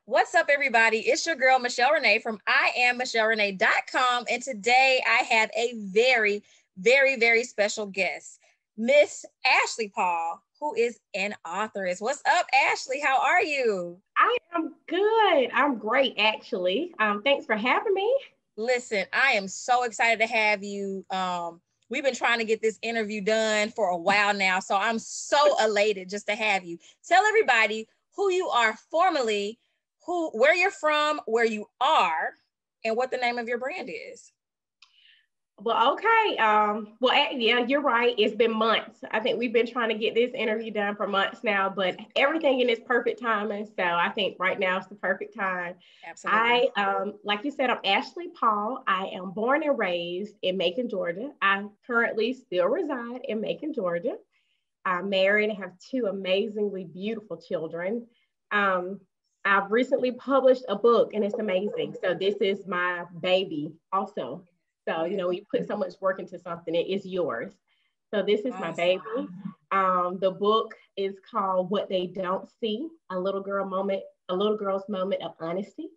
What's up, everybody? It's your girl, Michelle Renee from IamMichelleRenee.com. And today I have a very, very, very special guest, Miss Ashley Paul, who is an authoress. What's up, Ashley? How are you? I am good. I'm great, actually. Thanks for having me. Listen, I am so excited to have you. We've been trying to get this interview done for a while now, so I'm so elated just to have you. Tell everybody who you are formally, where you're from, where you are, and what the name of your brand is. Well, okay. Yeah, you're right. It's been months. I think we've been trying to get this interview done for months now, but everything in its perfect timing. So I think right now is the perfect time. Absolutely. Like you said, I'm Ashley Paul. I am born and raised in Macon, Georgia. I currently still reside in Macon, Georgia. I'm married and have two amazingly beautiful children. I've recently published a book and it's amazing. So this is my baby also. So, when you put so much work into something, it is yours. So this is my baby. The book is called What They Don't See, a little girl's moment of honesty.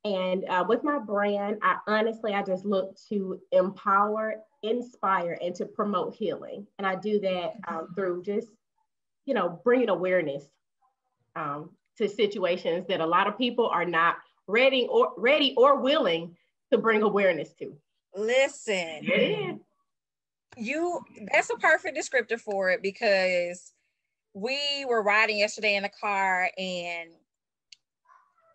And with my brand, I just look to empower, inspire, and to promote healing. And I do that through just, bringing awareness to situations that a lot of people are not ready or willing to bring awareness to. Listen, that's a perfect descriptor for it, because we were riding yesterday in the car and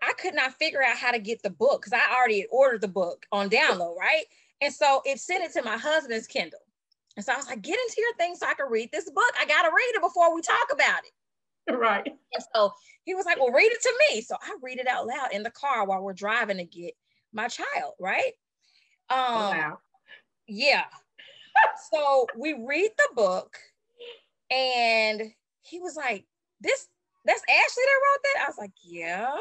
I could not figure out how to get the book because I already had ordered the book on download, right? And so it sent it to my husband's Kindle. And so I was like, get into your thing so I can read this book. I got to read it before we talk about it. Right. And so he was like, well, read it to me. So I read it out loud in the car while we're driving to get my child, right? Wow. Yeah. So we read the book and he was like, that's Ashley that wrote that? I was like, yeah.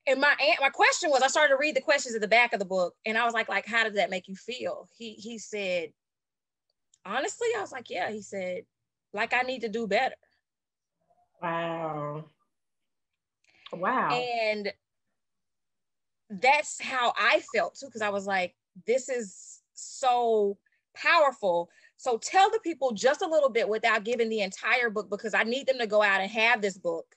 And my question was, I started to read the questions at the back of the book and I was like, how does that make you feel? He said, honestly, I was like, yeah. He said, I need to do better. Wow. And that's how I felt too, because I was like, this is so powerful. So tell the people just a little bit without giving the entire book, because I need them to go out and have this book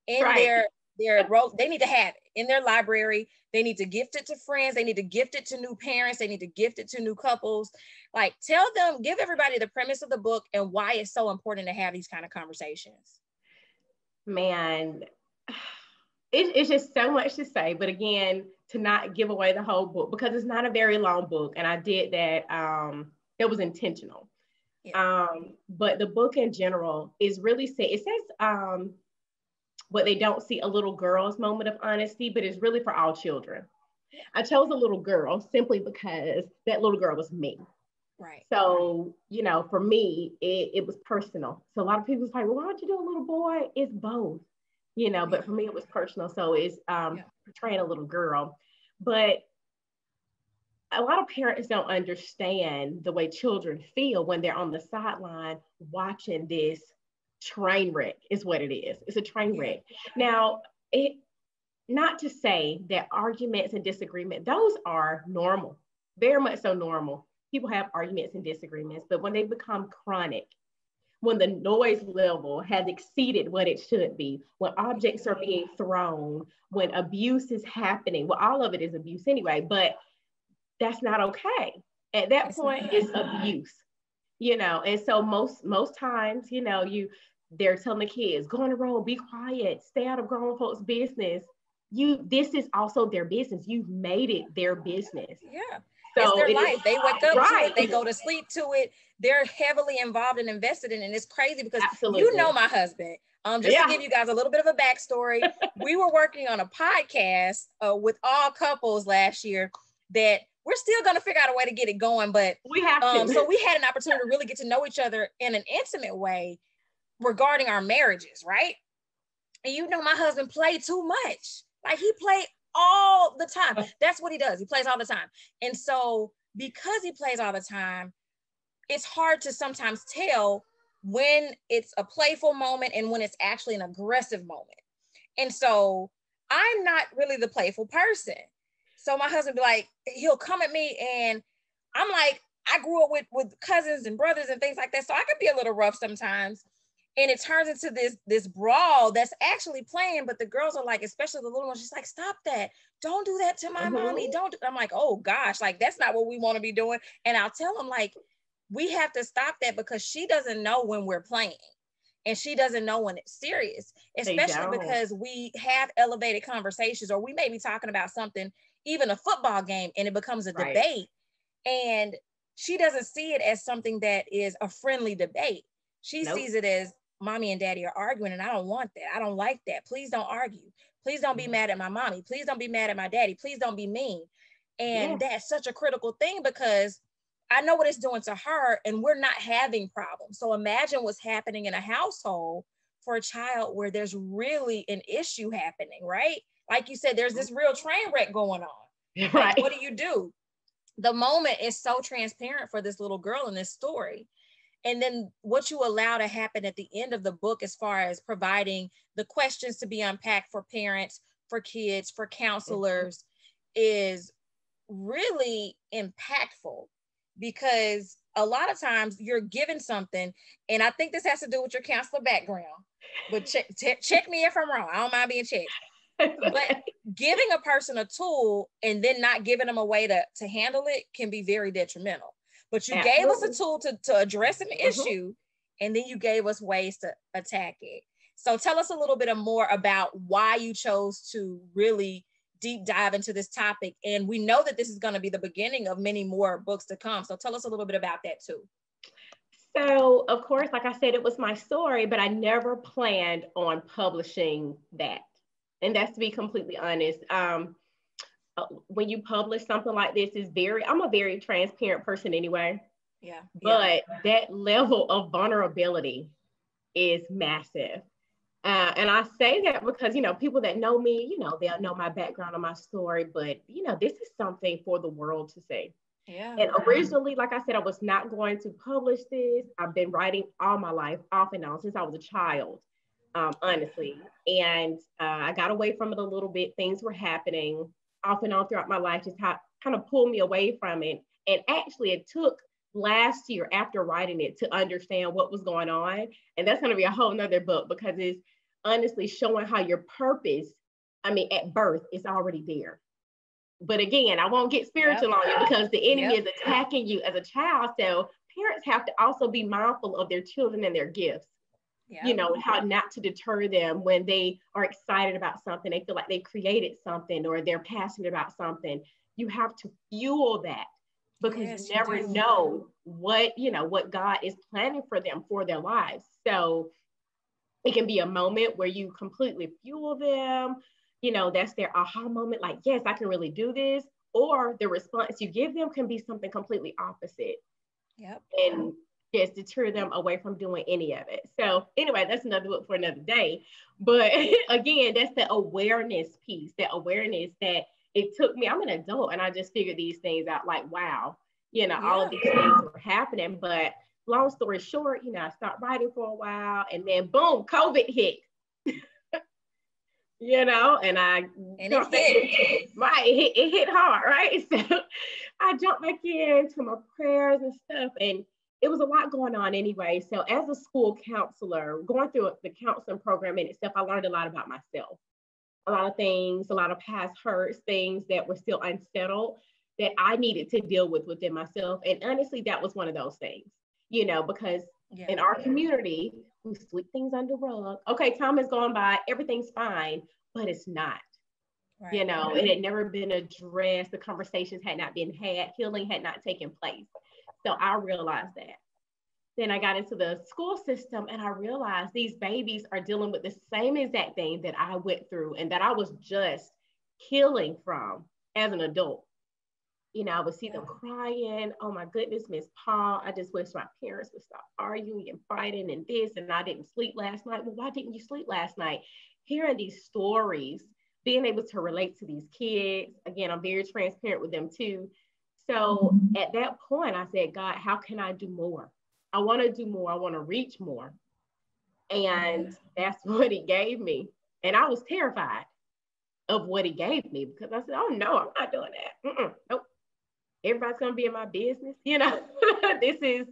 in their they need to have it in their library. They need to gift it to friends. They need to gift it to new parents. They need to gift it to new couples. Tell them, give everybody the premise of the book and why it's so important to have these kind of conversations. Man, it's just so much to say, but again, to not give away the whole book because it's not a very long book, and I did that. It was intentional. Yeah. But the book in general is really it says what they don't see, a little girl's moment of honesty, but it's really for all children. I chose a little girl simply because that little girl was me. Right. So, for me, it was personal. So a lot of people was like, well, why don't you do a little boy? It's both. But for me, it was personal. So it's portraying a little girl. But a lot of parents don't understand the way children feel when they're on the sideline watching this train wreck is what it is. It's a train wreck. Now, not to say that arguments and disagreement, those are normal, very much so normal. People have arguments and disagreements, but when they become chronic, when the noise level has exceeded what it should be, when objects are being thrown, when abuse is happening, well, all of it is abuse anyway, but that's not okay. At that point, it's abuse, and so most times, they're telling the kids, go on the road, be quiet, stay out of grown folks' business. This is also their business. You've made it their business. Yeah. So it's their life. They wake up to it. They go to sleep to it. They're heavily involved and invested in it. And it's crazy because my husband. Just to give you guys a little bit of a backstory, we were working on a podcast with all couples last year that we're still going to figure out a way to get it going. But we have to. So we had an opportunity to really get to know each other in an intimate way regarding our marriages, right? And my husband played too much. He played all the time. That's what he does. He plays all the time. And so because he plays all the time, it's hard to sometimes tell when it's a playful moment and when it's actually an aggressive moment. And so I'm not really the playful person. So my husband be like, he'll come at me, and I'm like, I grew up with cousins and brothers and things like that. So I could be a little rough sometimes. And it turns into this brawl that's actually playing, but the girls are like, especially the little ones, she's like, stop that. Don't do that to my mommy. Don't do. I'm like, oh gosh, like that's not what we want to be doing. And I'll tell them, like, we have to stop that because she doesn't know when we're playing. And she doesn't know when it's serious, especially because we have elevated conversations, or we may be talking about something, even a football game, and it becomes a debate. And she doesn't see it as something that is a friendly debate. She sees it as mommy and daddy are arguing, and I don't want that. I don't like that. Please don't argue. Please don't be mad at my mommy. Please don't be mad at my daddy. Please don't be mean. And that's such a critical thing because I know what it's doing to her, and we're not having problems. So imagine what's happening in a household for a child where there's really an issue happening, right? Like you said, there's this real train wreck going on. Like, what do? The moment is so transparent for this little girl in this story. And then what you allow to happen at the end of the book, as far as providing the questions to be unpacked for parents, for kids, for counselors, is really impactful. Because a lot of times you're given something, and I think this has to do with your counselor background, but check me if I'm wrong. I don't mind being checked. But giving a person a tool and then not giving them a way to handle it can be very detrimental. But you gave us a tool to address an issue, and then you gave us ways to attack it. So tell us a little bit more about why you chose to really deep dive into this topic. And we know that this is going to be the beginning of many more books to come. So tell us a little bit about that too. So of course, like I said, it was my story, but I never planned on publishing that. And that's, to be completely honest. When you publish something like this, I'm a very transparent person anyway. But that level of vulnerability is massive. And I say that because, people that know me, they'll know my background and my story, but, this is something for the world to see. And originally, like I said, I was not going to publish this. I've been writing all my life, off and on, since I was a child, honestly. And I got away from it a little bit. Things were happening off and on throughout my life, just kind of pulled me away from it. And actually, it took last year after writing it to understand what was going on. And that's going to be a whole nother book, because it's honestly showing how your purpose, at birth, is already there. But again, I won't get spiritual on you, because the enemy is attacking you as a child. So parents have to also be mindful of their children and their gifts. How not to deter them when they are excited about something, they feel like they created something, or they're passionate about something. You have to fuel that, because you never know what God is planning for them, for their lives. So it can be a moment where you completely fuel them. That's their aha moment, like, yes, I can really do this. Or the response you give them can be something completely opposite. And just deter them away from doing any of it. So anyway, that's another book for another day. But again, that's the awareness piece, the awareness that it took me. I'm an adult, and I just figured these things out, like, wow, all of these things were happening. But long story short, I stopped writing for a while, and then boom, COVID hit. And it hit hard, right? So I jumped back into my prayers and stuff, and it was a lot going on anyway. So as a school counselor, going through the counseling program in itself, I learned a lot about myself. A lot of things, a lot of past hurts, things that were still unsettled that I needed to deal with within myself. And honestly, that was one of those things, because in our community, we sweep things under the rug. Okay, time has gone by, everything's fine, but it's not. It had never been addressed. The conversations had not been had. Healing had not taken place. So I realized that. Then I got into the school system, and I realized these babies are dealing with the same exact thing that I went through, and that I was just healing from as an adult. I would see them crying. Oh my goodness, Miss Paul, I just wish my parents would stop arguing and fighting and this, and I didn't sleep last night. Well, why didn't you sleep last night? Hearing these stories, being able to relate to these kids. Again, I'm very transparent with them too. So at that point, I said, God, how can I do more? I want to do more. I want to reach more. And that's what he gave me. And I was terrified of what he gave me because I said, oh no, I'm not doing that. Nope. Everybody's going to be in my business. You know, this is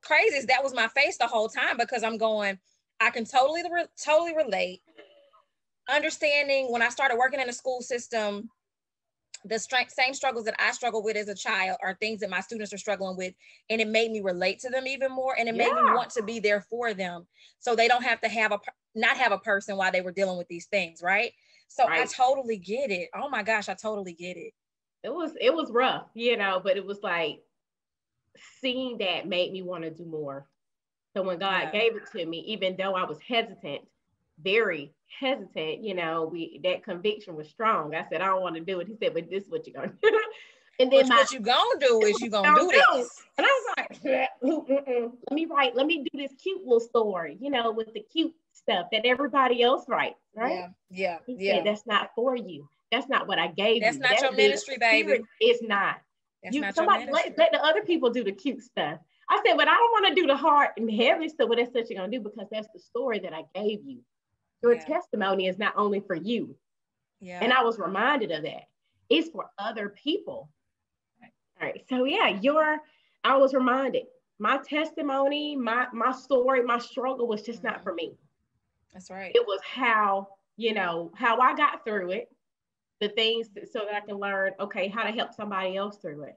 crazy. That was my face the whole time because I'm going, I can totally relate. Understanding when I started working in the school system, the same struggles that I struggled with as a child are things that my students are struggling with. And it made me relate to them even more. And it made me want to be there for them. So they don't have to not have a person while they were dealing with these things. Right. So I totally get it. Oh my gosh, I totally get it. It was rough, you know, but it was like seeing that made me want to do more. So when God gave it to me, even though I was hesitant, very hesitant, you know, that conviction was strong. I said, I don't want to do it. He said, but this is what you're gonna do. And then what you gonna do is you gonna do this. And I was like, let me do this cute little story, you know, with the cute stuff that everybody else writes, right? Yeah. He said, that's not for you. That's not what I gave you. That's not your ministry, baby. It's not. Somebody let the other people do the cute stuff. I said, but I don't want to do the hard and heavy stuff. But that's what you're gonna do because that's the story that I gave you. Your testimony is not only for you. Yeah. And I was reminded of that. It's for other people. All right. So I was reminded my testimony, my story, my struggle was just not for me. That's right. It was how I got through it, the things so that I can learn, okay, how to help somebody else through it.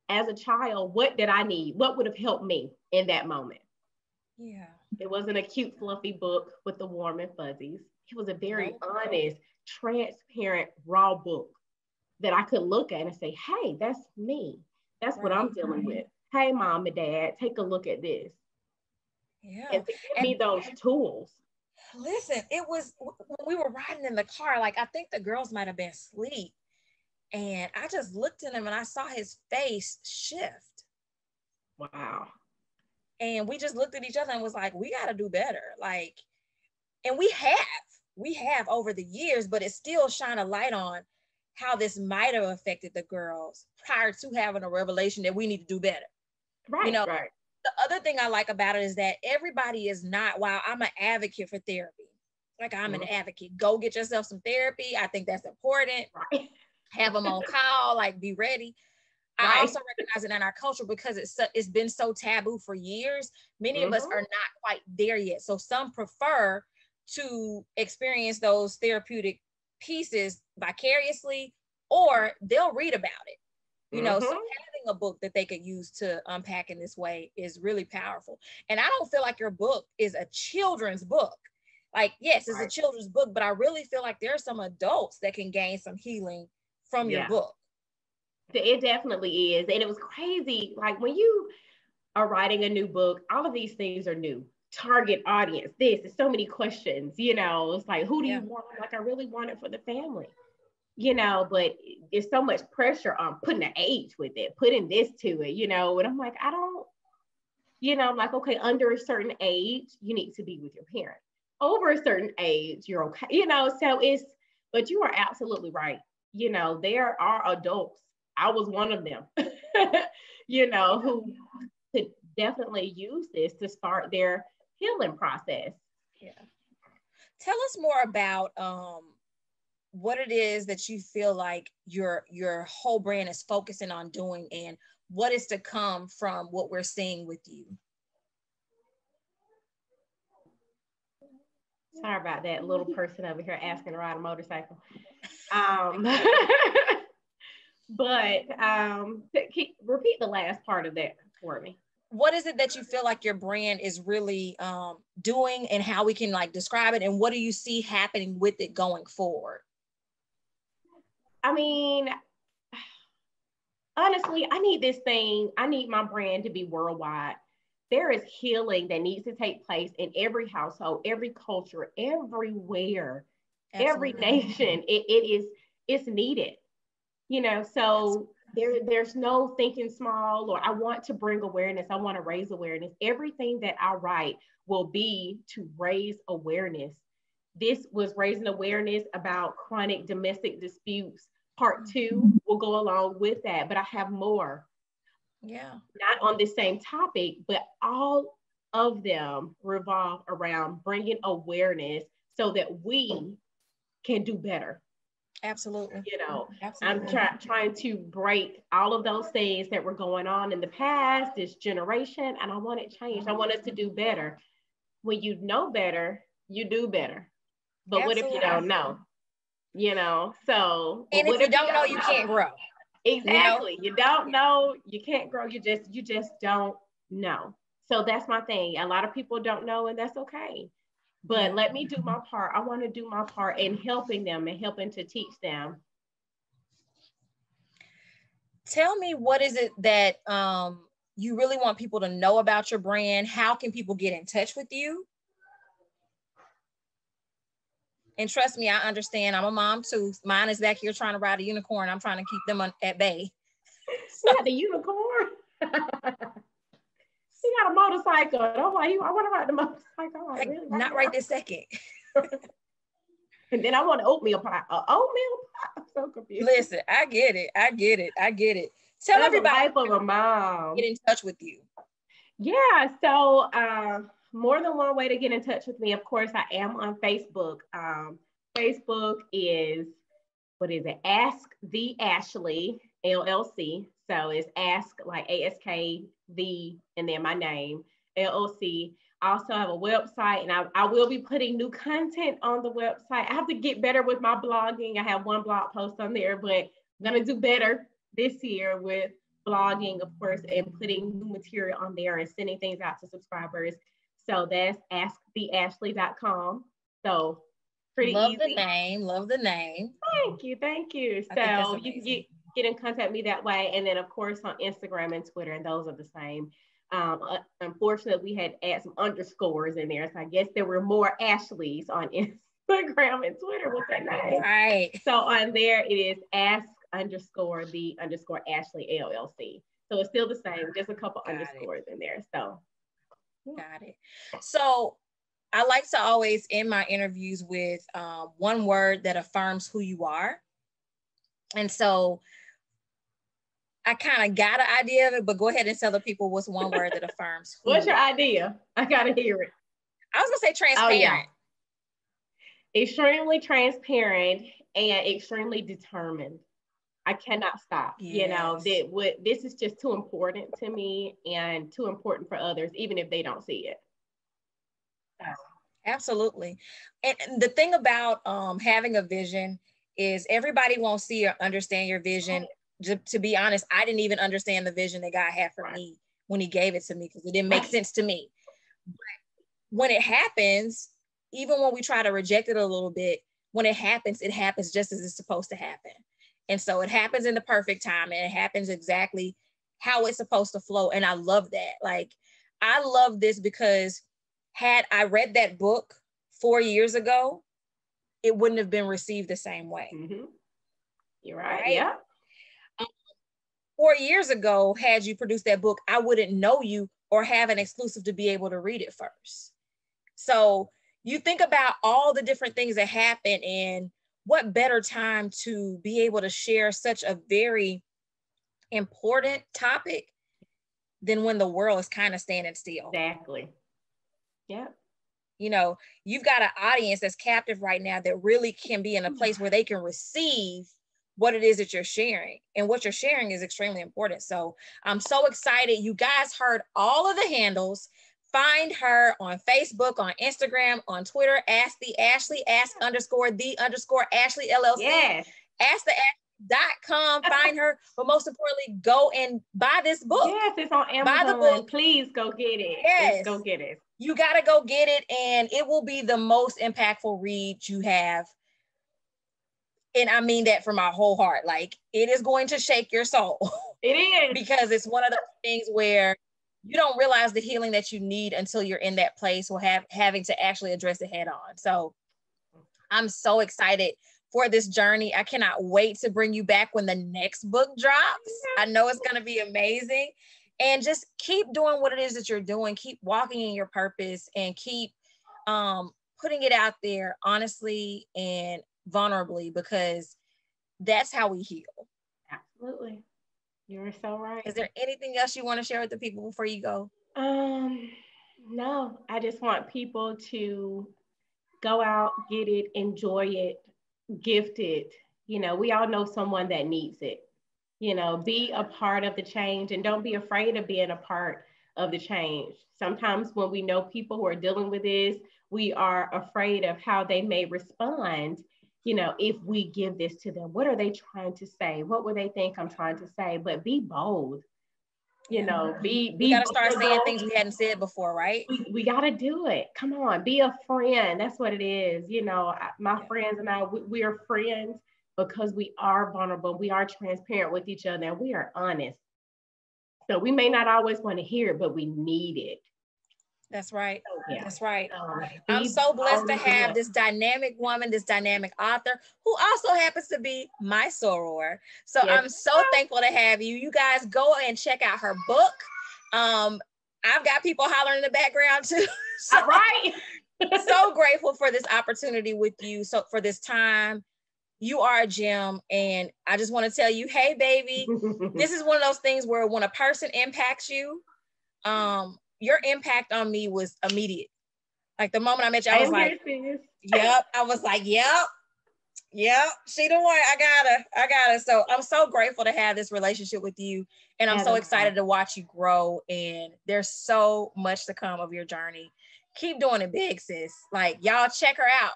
As a child, what did I need? What would have helped me in that moment? Yeah. It wasn't a cute, fluffy book with the warm and fuzzies. It was a very honest, transparent, raw book that I could look at and say, hey, that's me. That's what I'm dealing with. Hey, mom and dad, take a look at this. Yeah. And to give me those tools. Listen, it was when we were riding in the car, like I think the girls might have been asleep. And I just looked at him and I saw his face shift. Wow. And we just looked at each other and was like, we got to do better. Like, and we have over the years, but it still shine a light on how this might have affected the girls prior to having a revelation that we need to do better. Right. The other thing I like about it is that everybody is not, while I'm an advocate for therapy, like I'm an advocate, go get yourself some therapy. I think that's important. Right. Have them on call, like be ready. I also recognize it in our culture because it's been so taboo for years. Many of us are not quite there yet. So some prefer to experience those therapeutic pieces vicariously, or they'll read about it. So having a book that they could use to unpack in this way is really powerful. And I don't feel like your book is a children's book. Like, yes, it's a children's book, but I really feel like there are some adults that can gain some healing from your book. It definitely is. And it was crazy. Like when you are writing a new book, all of these things are new. Target audience, there's so many questions, it's like, who do you want? Like, I really want it for the family, but there's so much pressure on putting an age with it, putting this to it, and I'm like, I don't, I'm like, okay, under a certain age, you need to be with your parent. Over a certain age, you're okay, so but you are absolutely right. There are adults. I was one of them, who could definitely use this to start their healing process. Yeah. Tell us more about what it is that you feel like your whole brand is focusing on doing and what is to come from what we're seeing with you. Sorry about that little person over here asking to ride a motorcycle. But repeat the last part of that for me. What is it that you feel like your brand is really doing and how we can like describe it, and what do you see happening with it going forward? I mean, honestly, I need my brand to be worldwide. There is healing that needs to take place in every household, every culture, everywhere, every nation. It's needed, so there's no thinking small or I want to bring awareness. I want to raise awareness. Everything that I write will be to raise awareness. This was raising awareness about chronic domestic disputes. Part 2 will go along with that, but I have more. Yeah. Not on the same topic, but all of them revolve around bringing awareness so that we can do better. Absolutely. You know, Absolutely. I'm trying to break all of those things that were going on in the past, this generation, and I want it changed. I want us to do better. When you know better, you do better. But what if you don't know? You know, so and if you don't know, you can't grow. Exactly. You don't know, you can't grow. You just don't know. So that's my thing. A lot of people don't know, and that's okay. But let me do my part. I want to do my part in helping them and helping to teach them. Tell me, what is it that you really want people to know about your brand? How can people get in touch with you? And trust me, I understand. I'm a mom too. Mine is back here trying to ride a unicorn. I'm trying to keep them at bay. So, yeah, the unicorn. He got a motorcycle. I'm like, I want to ride the motorcycle. Like, really? Not right this second. And then I want an oatmeal pie. Oatmeal pie? I'm so confused. Listen, I get it. Tell everybody the life of a mom. Get in touch with you. Yeah, so more than one way to get in touch with me. Of course, I am on Facebook. Facebook is, what is it? Ask the Ashley LLC. So it's Ask, like ASK, the, and then my name, LLC. I also have a website, and I will be putting new content on the website. I have to get better with my blogging. I have one blog post on there, but I'm going to do better this year with blogging, of course, and putting new material on there and sending things out to subscribers. So that's asktheashley.com. So pretty love easy. Love the name. Thank you. So you can get in contact with me that way. And then, of course, on Instagram and Twitter, and those are the same. Unfortunately, we had to add some underscores in there. So I guess there were more Ashleys on Instagram and Twitter with that name. Right. So on there, it is ask_the_Ashley LLC. So it's still the same, just a couple underscores in there. So got it. So I like to always end my interviews with one word that affirms who you are. And so I kind of got an idea of it, but go ahead and tell the people what's one word that affirms. What's your idea? I gotta hear it. I was gonna say transparent. Oh, yeah. Extremely transparent and extremely determined. I cannot stop. Yes. You know, this is just too important to me and too important for others, even if they don't see it. So. Absolutely. And the thing about having a vision is everybody won't see or understand your vision. To be honest, I didn't even understand the vision that God had for me when he gave it to me, because it didn't make sense to me. But when it happens, even when we try to reject it a little bit, when it happens just as it's supposed to happen. And so it happens in the perfect time, and it happens exactly how it's supposed to flow. And I love that. Like, I love this because had I read that book 4 years ago, it wouldn't have been received the same way. Mm-hmm. You're right. Yeah. 4 years ago, had you produced that book, I wouldn't know you or have an exclusive to be able to read it first. So you think about all the different things that happen, and what better time to be able to share such a very important topic than when the world is kind of standing still. Exactly. Yeah. You know, you've got an audience that's captive right now that really can be in a place where they can receive what it is that you're sharing, and what you're sharing is extremely important. So I'm so excited. You guys heard all of the handles. Find her on Facebook, on Instagram, on Twitter. Ask the Ashley, ask_the_Ashley LLC. Yes. asktheashley.com. Find her, but most importantly, go and buy this book. Yes, it's on Amazon. Buy the book. Please go get it. Yes. Let's go get it. You got to go get it, and it will be the most impactful read you have. And I mean that from my whole heart. Like, it is going to shake your soul. It is. Because it's one of those things where you don't realize the healing that you need until you're in that place or having to actually address it head on. So I'm so excited for this journey. I cannot wait to bring you back when the next book drops. I know it's going to be amazing. And just keep doing what it is that you're doing. Keep walking in your purpose, and keep putting it out there honestly and vulnerably, because that's how we heal. Absolutely. You're so right. Is there anything else you want to share with the people before you go? No, I just want people to Go out, get it, enjoy it, gift it. You know, we all know someone that needs it. You know, be a part of the change and don't be afraid of being a part of the change. Sometimes when we know people who are dealing with this, we are afraid of how they may respond. You know, if we give this to them, what are they trying to say? What would they think I'm trying to say? But be bold. You know, we got to start saying things we hadn't said before, right? We got to do it. Come on, be a friend. That's what it is. You know, my friends and I, we are friends because we are vulnerable. We are transparent with each other and we are honest. So we may not always want to hear it, but we need it. That's right. So, yeah. That's right. I'm so blessed to have this dynamic woman, this dynamic author who also happens to be my soror. So yes. I'm so thankful to have you. You guys go and check out her book. I've got people hollering in the background too. So, all right. So grateful for this opportunity with you. So for this time, you are a gem. And I just want to tell you, hey, baby, this is one of those things where when a person impacts you, your impact on me was immediate. Like the moment I met you, I was like, yep. I was like, yep, she the one. I got her. So I'm so grateful to have this relationship with you. And I'm so excited to watch you grow. And there's so much to come of your journey. Keep doing it big, sis. Like, y'all check her out.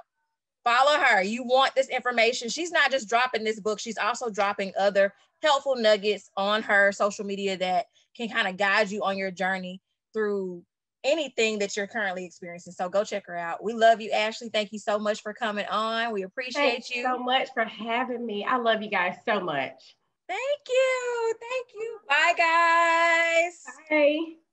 Follow her. You want this information. She's not just dropping this book. She's also dropping other helpful nuggets on her social media that can kind of guide you on your journey through anything that you're currently experiencing. So go check her out. We love you, Ashley. Thank you so much for coming on. We appreciate you so much for having me. I love you guys so much. Thank you. Bye, guys. Bye.